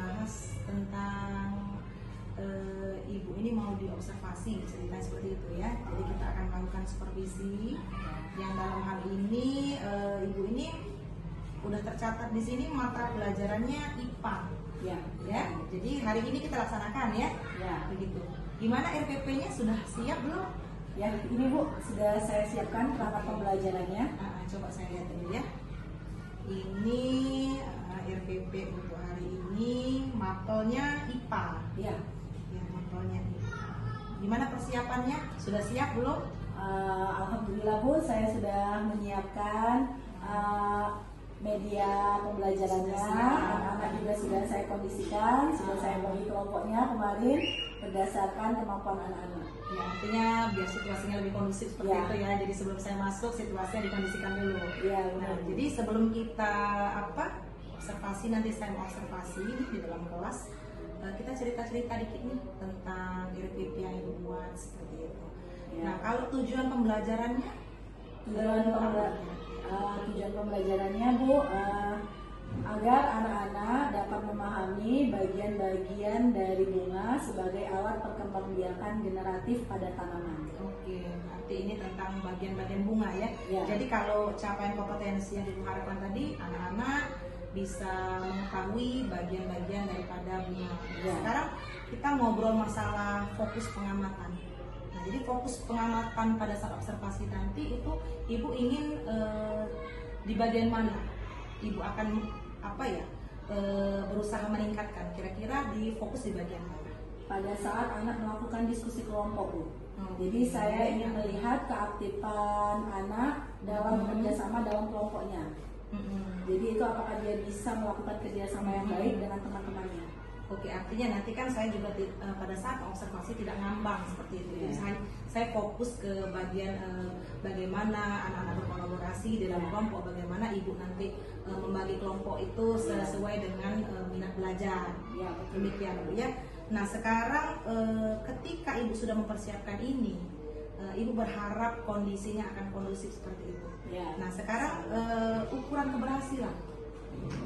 membahas tentang ibu ini mau diobservasi, ceritanya seperti itu ya. Jadi kita akan melakukan supervisi yang dalam hal ini ibu ini udah tercatat di sini mata pelajarannya IPA. Ya. Jadi hari ini kita laksanakan ya. Begitu. Gimana RPP-nya sudah siap belum? Ya, ini Bu, sudah saya siapkan perangkat pembelajarannya. Coba saya lihat dulu ya. Ini RPP untuk hari ini, mapelnya IPA. Ya, mapelnya IPA. Gimana persiapannya? Sudah siap belum? Alhamdulillah Bu, saya sudah menyiapkan media pembelajarannya. Anak-anak juga sudah saya kondisikan, sudah saya bagi kelompoknya kemarin berdasarkan kemampuan anak-anak. Ya, artinya biar situasinya lebih kondusif seperti itu ya. Jadi sebelum saya masuk, situasinya dikondisikan dulu. Nah, jadi sebelum kita observasi, nanti saya mau observasi di dalam kelas, kita cerita-cerita dikit nih tentang RPP yang Ibu buat seperti itu. Nah, kalau tujuan pembelajarannya? Tujuan pembelajarannya Bu, agar anak-anak dapat memahami bagian-bagian dari bunga sebagai alat perkembangbiakan generatif pada tanaman. Oke, arti ini tentang bagian-bagian bunga ya. Jadi kalau capaian kompetensi yang diharapkan tadi, anak-anak bisa mengetahui bagian-bagian daripada bunga. Sekarang kita ngobrol masalah fokus pengamatan. Nah, jadi fokus pengamatan pada saat observasi nanti itu Ibu ingin di bagian mana? Ibu akan berusaha meningkatkan, kira-kira di fokus di bagian mana? Pada saat anak melakukan diskusi kelompok Bu. Jadi saya ingin melihat keaktifan anak dalam kerjasama dalam kelompoknya. Jadi itu apakah dia bisa melakukan kerjasama yang baik dengan teman-temannya. Oke, artinya nanti kan saya juga pada saat observasi tidak ngambang seperti itu. Jadi saya fokus ke bagian bagaimana anak-anak berkolaborasi di dalam kelompok, bagaimana ibu nanti membagi kelompok itu sesuai dengan minat belajar. Demikian Bu ya. Nah, sekarang ketika ibu sudah mempersiapkan ini, ibu berharap kondisinya akan kondusif seperti itu. Nah, sekarang ukuran keberhasilan.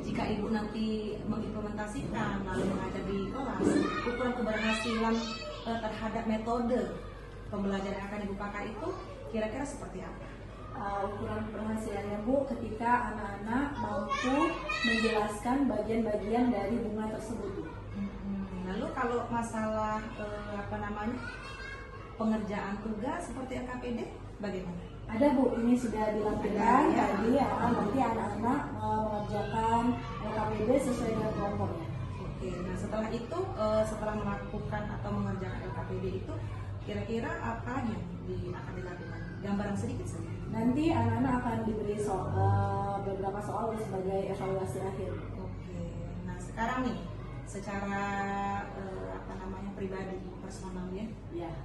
Jika ibu nanti mengimplementasikan lalu mengajar di kelas, ukuran keberhasilan terhadap metode pembelajaran yang akan ibu pakai itu kira-kira seperti apa? Ukuran keberhasilannya Bu, ketika anak-anak mampu menjelaskan bagian-bagian dari bunga tersebut. Lalu kalau masalah pengerjaan tugas seperti LKPD bagaimana? Ada Bu, ini sudah dilampirkan tadi ya. Nanti anak-anak mengerjakan LKPD sesuai dengan kelompoknya. Oke, nah setelah itu, setelah melakukan atau mengerjakan LKPD itu, kira-kira apa yang akan dilakukan? Gambaran sedikit saja. Nanti anak-anak akan diberi beberapa soal sebagai evaluasi akhir. Oke, nah sekarang nih, secara pribadi, personal ya.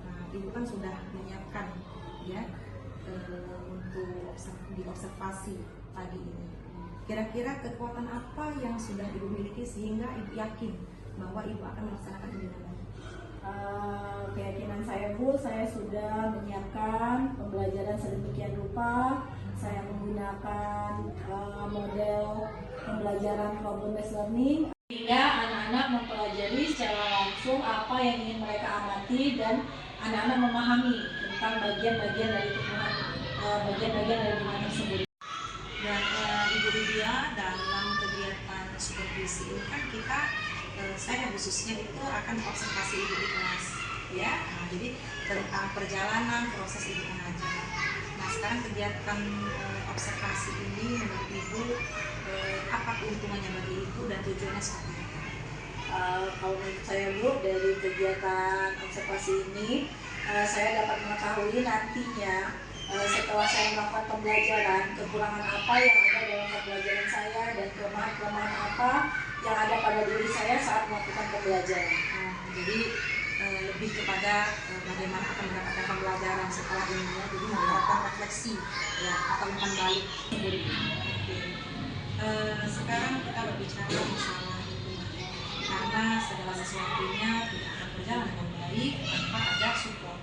Nah, Ibu kan sudah menyiapkan ya untuk diobservasi pagi ini. Kira-kira kekuatan apa yang sudah Ibu miliki sehingga Ibu yakin bahwa Ibu akan melaksanakan ini dengan keyakinan saya Bu, saya sudah menyiapkan pembelajaran sedemikian rupa. Saya menggunakan model pembelajaran problem based learning sehingga anak-anak mempelajari secara langsung apa yang ingin mereka amati dan anak-anak memahami tentang bagian-bagian dari tumbuhan, bagian-bagian dari bunga tersebut. Dan Ibu Lydia dalam kegiatan supervisi ini kan kita, saya khususnya itu akan observasi Ibu di kelas ya. Nah, jadi tentang perjalanan proses Ibu mengajar. Nah, sekarang kegiatan observasi ini menurut Ibu apa keuntungannya bagi Ibu dan tujuannya seperti apa? Kalau menurut saya Bu, dari kegiatan observasi ini saya dapat mengetahui nantinya setelah saya melakukan pembelajaran, kekurangan apa yang ada dalam pembelajaran saya dan kelemahan-kelemahan apa yang ada pada diri saya saat melakukan pembelajaran. Jadi lebih kepada bagaimana akan mendapatkan pembelajaran setelah ini ya. Jadi mendapatkan refleksi ya atau umpan balik. Sekarang kita berbicara masalah lingkungan, karena segala sesuatunya tidak akan berjalan dengan baik tanpa ada support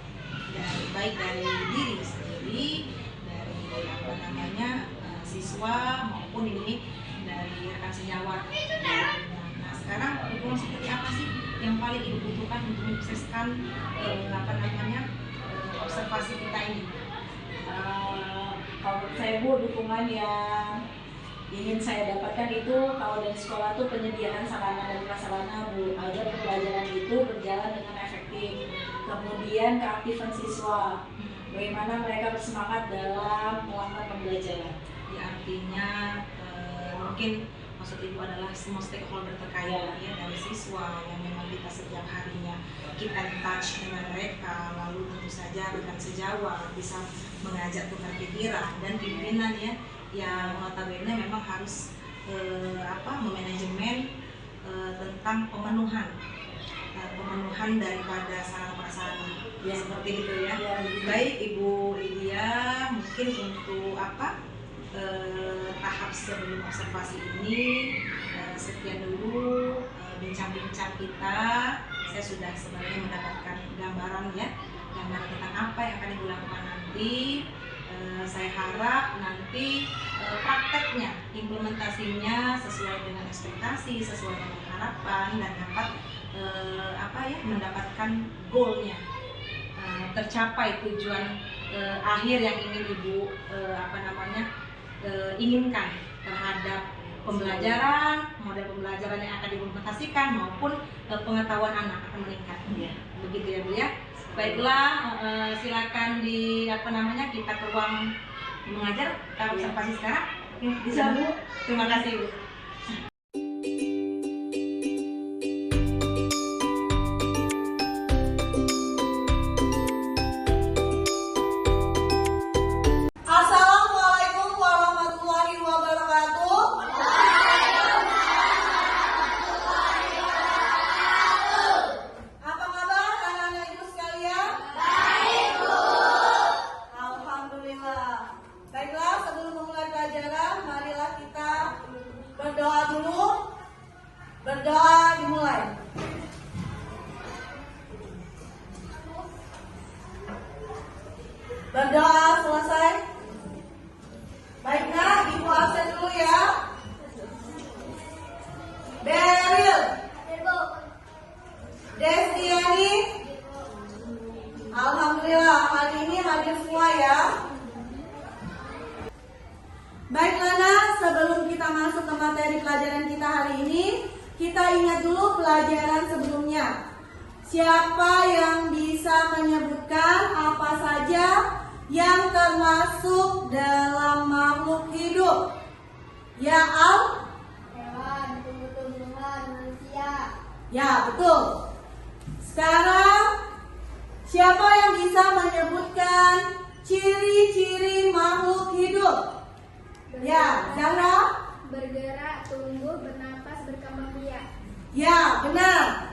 baik dari diri sendiri, dari siswa maupun ini dari rekan sejawat. Nah, sekarang lingkungan seperti apa sih yang paling Ibu butuhkan untuk menyukseskan observasi kita ini? Kalau menurut saya Bu, dukungan yang ingin saya dapatkan itu kalau dari sekolah tuh penyediaan sarana dan prasarana Bu, agar pembelajaran itu berjalan dengan efektif. Kemudian keaktifan siswa, bagaimana mereka bersemangat dalam melakukan pembelajaran. Ya, artinya mungkin maksud Ibu adalah semua stakeholder terkait ya, dari siswa yang memang kita setiap harinya kita touch dengan mereka, lalu tentu saja rekan sejawat bisa mengajak tukar pikiran, dan pimpinan ya yang notabene memang harus memanajemen tentang pemenuhan daripada sarana prasarana ya, seperti itu ya. Baik Ibu Lydia, mungkin untuk tahap sebelum observasi ini sekian dulu bincang-bincang kita. Saya sudah sebenarnya mendapatkan gambaran tentang apa yang akan Ibu lakukan nanti. Saya harap nanti prakteknya, implementasinya sesuai dengan ekspektasi, sesuai dengan harapan, dan dapat mendapatkan goalnya, tercapai tujuan akhir yang ingin Ibu inginkan terhadap pembelajaran, model pembelajaran yang akan diimplementasikan maupun pengetahuan anak akan meningkat. Ya, begitu ya Bu ya. Baiklah, silakan kita ke ruang mengajar, kita observasi sekarang. Bisa Bu. Terima kasih Bu. Assalamualaikum warahmatullahi wabarakatuh. Apa kabar anak-anak Ibu sekalian? Baik Bu. Alhamdulillah. Baiklah, sebelum memulai pelajaran, marilah kita berdoa dulu. Berdoa dimulai. Berdoa selesai. Baiklah, Ibu absen dulu ya. Beril, Destiani, alhamdulillah hari ini hadir semua ya. Baiklah Nak, sebelum kita masuk ke materi pelajaran kita hari ini, kita ingat dulu pelajaran sebelumnya. Siapa yang bisa menyebutkan apa saja yang termasuk dalam makhluk hidup? Ya Al? Hewan, tumbuh-tumbuhan, manusia. Ya betul. Sekarang siapa yang bisa menyebutkan ciri-ciri makhluk hidup? Ya, Zahra? Bergerak, tumbuh, bernapas, berkembang biak. Ya, benar.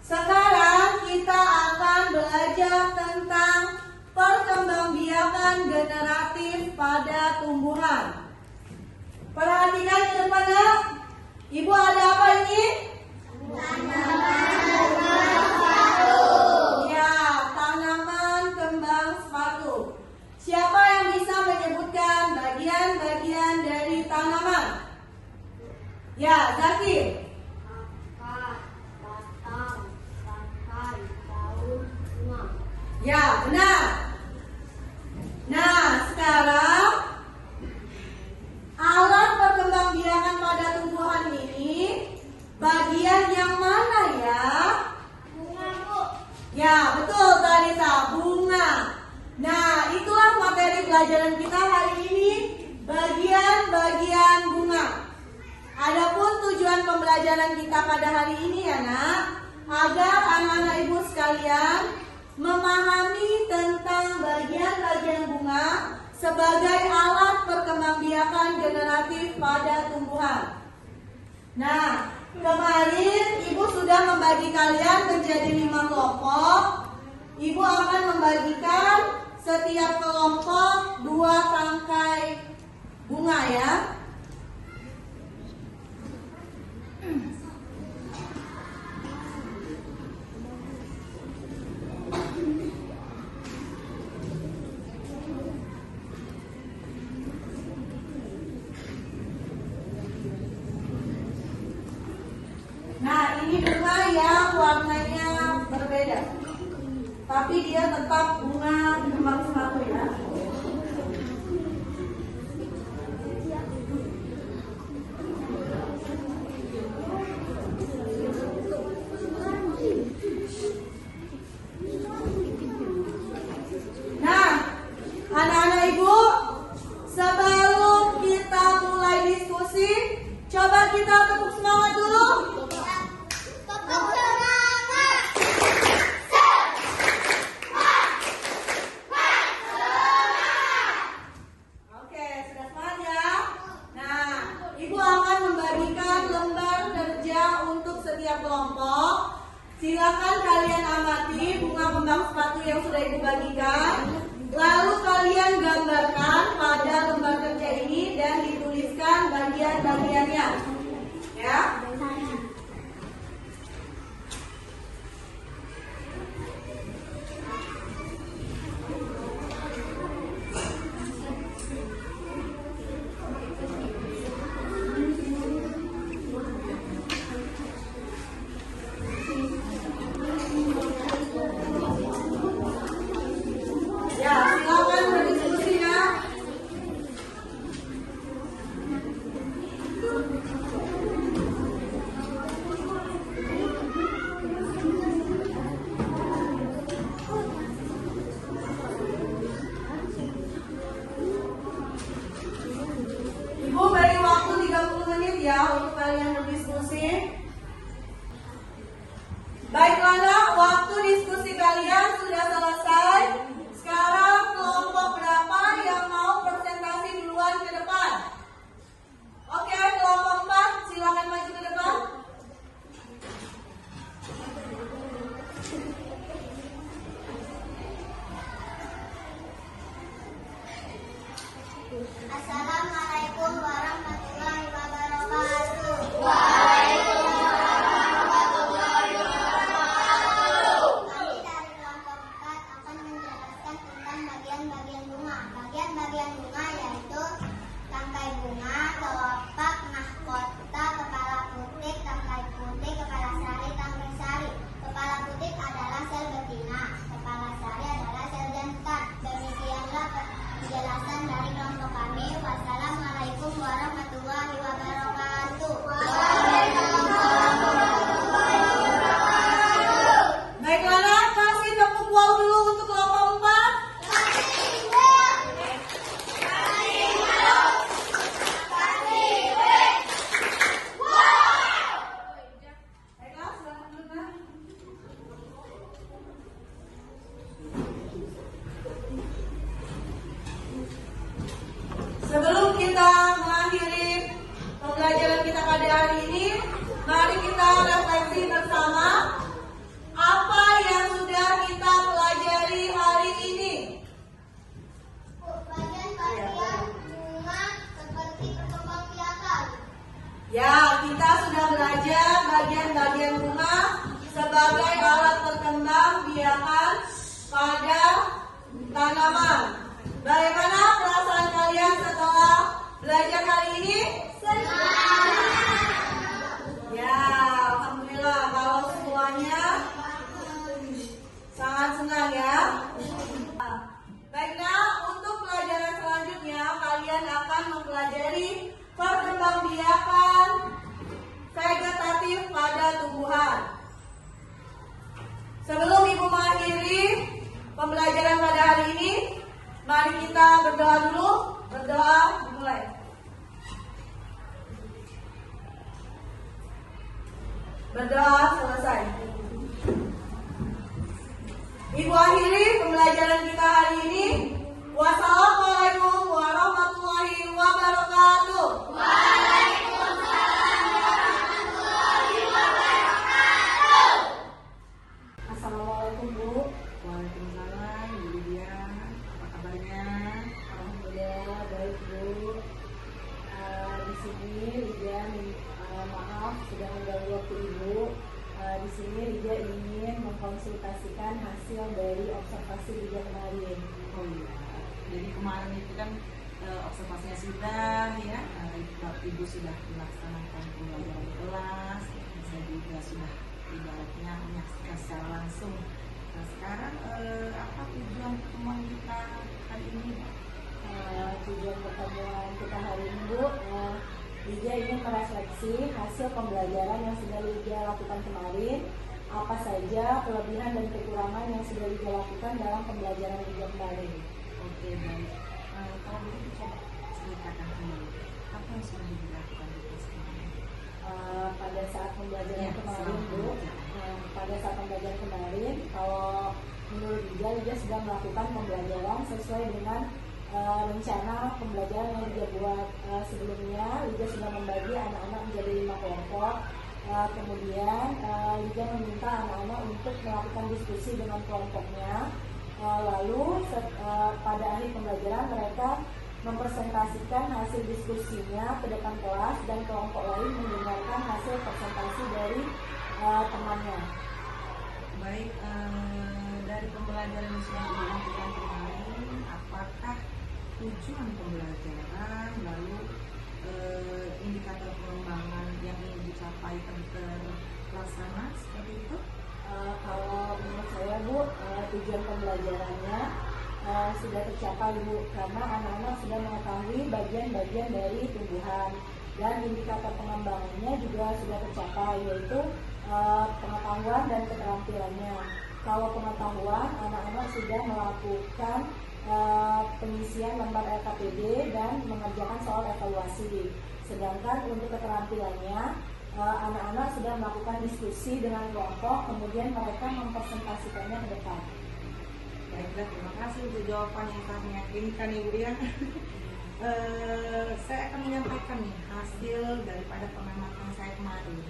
Sekarang kita akan belajar tentang perkembangbiakan generatif pada tumbuhan. Perhatikan ke depan ya. Ibu ada apa ini? Ya, tanaman kembang sepatu. Siapa yang bisa menyebutkan bagian-bagian dari tanaman? Ya, Zakir. Akar, batang, tangkai, daun, bunga. Ya, benar. Nah, sekarang alat perkembangbiakan pada tumbuhan ini bagian yang mana ya? Bunga, Bu. Ya, betul Talita, bunga. Nah, itulah materi pelajaran kita hari ini, bagian-bagian bunga. Adapun tujuan pembelajaran kita pada hari ini ya Nak, agar anak-anak Ibu sekalian memahami tentang bagian-bagian bunga sebagai alat perkembangbiakan generatif pada tumbuhan. Nah, kemarin Ibu sudah membagi kalian menjadi 5 kelompok. Ibu akan membagikan setiap kelompok 2 tangkai bunga ya. warnanya berbeda, tapi dia tetap bunga kembang sepatu ya. Nah, anak-anak ibu, sebelum kita mulai diskusi, coba kita tepuk semangat dulu. Oke, sudah semangat ya. Nah, ibu akan membagikan lembar kerja untuk setiap kelompok. Silakan kalian amati bunga kembang sepatu yang sudah ibu bagikan. Lalu kalian gambarkan pada lembar kerja ini dan dituliskan bagian-bagiannya. Ya. Ya, silakan berdiskusi ya. Ibu beri waktu 30 menit ya untuk kalian berdiskusi. Baiklah, nak, waktu diskusi kalian sudah selesai. Sekarang kelompok berapa yang mau presentasi duluan ke depan? Oke, kelompok 4 silakan maju ke depan. Assalamualaikum warahmatullahi wabarakatuh. Kami dari kelompok 4 akan menjelaskan tentang bagian-bagian bunga. Bagian-bagian bunga yaitu tangkai bunga, kelopak, mahkota, kepala putik, tangkai putik, kepala sari, tangkai sari. Kepala putik adalah sel betina, kepala sari adalah sel jantan. Demikianlah penjelasan dari kelompok kami. Wassalamualaikum warahmatullahi wabarakatuh. Baiklah, nak, kasih tepuk wow dulu untuk kelompok 4. Baiklah, silakan duduk, nak. Sebelum kita mengakhiri pembelajaran kita pada hari ini, mari kita refleksi bersama apa yang sudah kita pelajari hari ini. Bagian-bagian bunga seperti perkembangbiakan. Ya, kita sudah belajar bagian-bagian bunga sebagai alat perkembangbiakan pada tanaman. Bagaimana perasaan kalian setelah belajar hari ini? Ya, alhamdulillah kalau semuanya sangat senang ya. Baiklah, untuk pelajaran selanjutnya kalian akan mempelajari perkembangbiakan vegetatif pada tumbuhan. Sebelum ibu mengakhiri pembelajaran pada hari ini, mari kita berdoa dulu. Berdoa dimulai. Berdoa selesai. Ibu akhiri pembelajaran kita hari ini. Wassalamualaikum warahmatullahi wabarakatuh. Assalamualaikum Bu. Waalaikumsalam, Bu Lydia. Apa kabarnya? Alhamdulillah baik Bu. Di sini Lydia maaf sudah mengganggu waktu Ibu. Di sini Lydia ingin mengkonsultasikan hasil dari observasi Lydia kemarin. Oh iya. Jadi kemarin itu kan observasinya sudah ya, Ibu sudah melaksanakan pembelajaran di kelas, saya juga sudah ibaratnya menyaksikan secara langsung. Nah sekarang apa tujuan pertemuan kita hari ini? Tujuan pertemuan kita hari ini Bu, Liga ingin merefleksi hasil pembelajaran yang sudah Liga lakukan kemarin, apa saja kelebihan dan kekurangan yang sudah Liga lakukan dalam pembelajaran Liga kemarin. Oke baik. Kalau begitu coba ceritakan kembali apa yang sudah dilakukan di kelas ini. Pada saat pembelajaran Ya, kemarin selama Bu, pada saat pembelajaran kemarin, kalau menurut Liga sudah melakukan pembelajaran sesuai dengan rencana pembelajaran yang Liga buat sebelumnya. Liga sudah membagi anak-anak menjadi 5 kelompok. Kemudian Liga meminta anak-anak untuk melakukan diskusi dengan kelompoknya. Lalu pada akhir pembelajaran mereka mempresentasikan hasil diskusinya ke depan kelas dan kelompok lain mendengarkan hasil presentasi dari temannya. Baik, dari pembelajaran yang sudah dilakukan kemarin, apakah tujuan pembelajaran lalu indikator pengembangan yang ingin dicapai terlaksana seperti itu? Kalau menurut saya Bu, tujuan pembelajarannya sudah tercapai Bu, karena anak-anak sudah mengetahui bagian-bagian dari tumbuhan dan indikator pengembangannya juga sudah tercapai, yaitu pengetahuan dan keterampilannya. Kalau pengetahuan, anak-anak sudah melakukan pengisian lembar LKPD dan mengerjakan soal evaluasi. Sedangkan untuk keterampilannya, anak-anak sudah melakukan diskusi dengan kelompok, kemudian mereka mempresentasikannya ke depan. Baiklah, terima kasih untuk jawaban yang sangat meyakinkan Ibu ya. Saya akan menyampaikan nih hasil daripada pengamatan saya kemarin.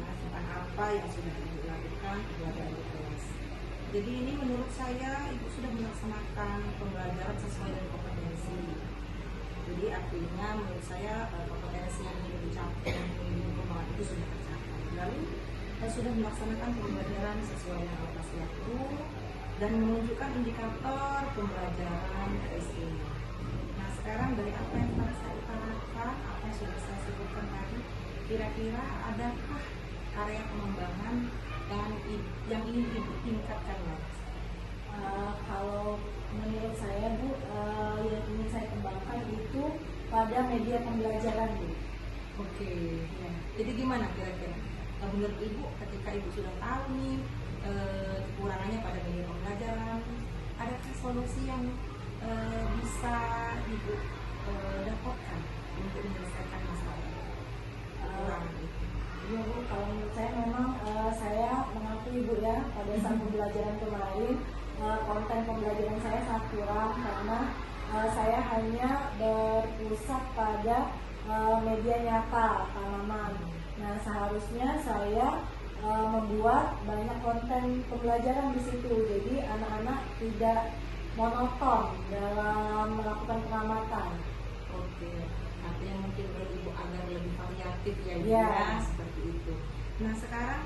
Melakukan apa yang sudah dilakukan pembelajaran di kelas. Jadi ini menurut saya Ibu sudah melaksanakan pembelajaran sesuai dengan kompetensi. Jadi artinya menurut saya kompetensi yang ingin dicapai pembelajaran itu sudah tercapai. Lalu saya sudah melaksanakan pembelajaran sesuai dengan batas waktu dan menunjukkan indikator pembelajaran KSI. Nah sekarang dari apa yang telah saya utarakan, apa yang sudah saya sebutkan tadi, kira-kira adakah karya pengembangan yang ingin Ibu tingkatkan lagi? Kalau menurut saya Bu, yang ingin saya kembangkan itu pada media pembelajaran Bu. Oke, ya. Jadi gimana kira-kira? Menurut Ibu ketika Ibu sudah tahu nih kekurangannya pada media pembelajaran, adakah solusi yang bisa Ibu dapatkan untuk menyelesaikan masalah kekurangan itu? Ya Bu, kalau menurut saya memang saya mengakui Bu ya, pada saat pembelajaran kemarin konten pembelajaran saya sangat kurang karena saya hanya berpusat pada media nyata tanaman. Nah seharusnya saya membuat banyak konten pembelajaran di situ, jadi anak-anak tidak monoton dalam melakukan pengamatan. Oke, artinya mungkin perlu Ibu agar lebih variatif ya, Ibu, Ya. ya, seperti itu. Nah sekarang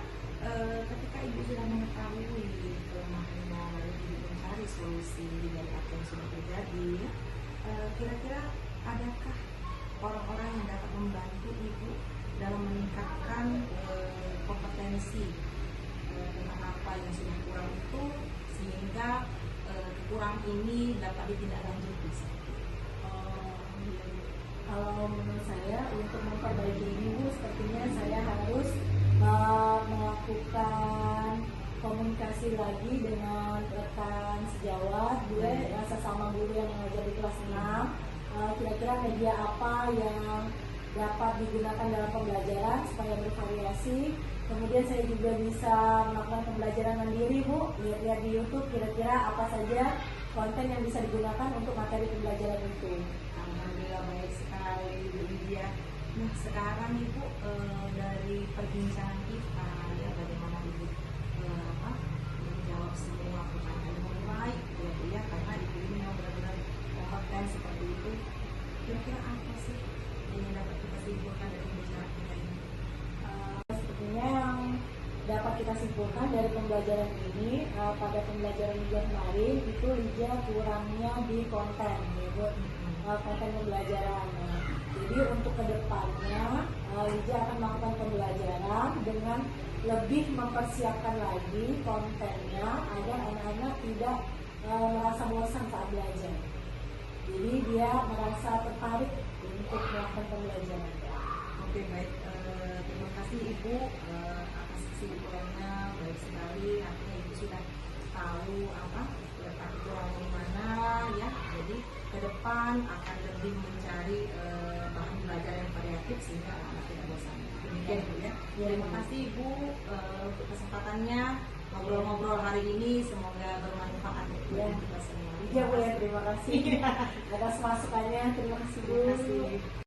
ketika Ibu sudah mengetahui kelemahannya lalu Ibu mencari solusi dari apa yang sudah terjadi, kira-kira adakah orang-orang yang dapat membantu Ibu dalam meningkatkan kompetensi tentang apa yang sudah kurang itu sehingga kekurangan ini dapat ditindaklanjuti? Kalau menurut saya untuk memperbaiki ini Bu, sepertinya saya harus melakukan komunikasi lagi dengan rekan sejawat gue, sesama guru yang mengajar di kelas 6. Kira-kira media apa yang dapat digunakan dalam pembelajaran supaya bervariasi. Kemudian saya juga bisa melakukan pembelajaran mandiri Bu, lihat-lihat di YouTube kira-kira apa saja konten yang bisa digunakan untuk materi pembelajaran itu. Alhamdulillah baik sekali Ibu Lydia. Nah sekarang Ibu dari perbincangan kita ya bagaimana Ibu menjawab semua pertanyaan dengan baik ya Bu ya, karena Ibu ini memang benar-benar kompeten seperti itu. Kira-kira apa sih yang dapat kita simpulkan dari pembicaraan kita ini? Sepertinya yang dapat kita simpulkan dari pembelajaran ini, pada pembelajaran Liga kemarin itu Liga kurangnya di konten, yaitu konten pembelajaran. Jadi untuk kedepannya Liga akan melakukan pembelajaran dengan lebih mempersiapkan lagi kontennya agar anak-anak tidak merasa bosan saat belajar. Jadi dia merasa tertarik untuk melakukan pembelajaran. Oke, baik. Terima kasih Ibu atas kesimpulannya, baik sekali. Artinya Ibu sudah tahu apa letak kurangnya di mana ya. Jadi ke depan akan lebih mencari bahan belajar yang variatif sehingga anak tidak bosan. Demikian Bu ya. Terima kasih Ibu untuk kesempatannya ngobrol-ngobrol hari ini. Semoga bermanfaat untuk kita semua. Iya Bu ya, terima kasih atas masukannya. Terima kasih Bu. Terima kasih.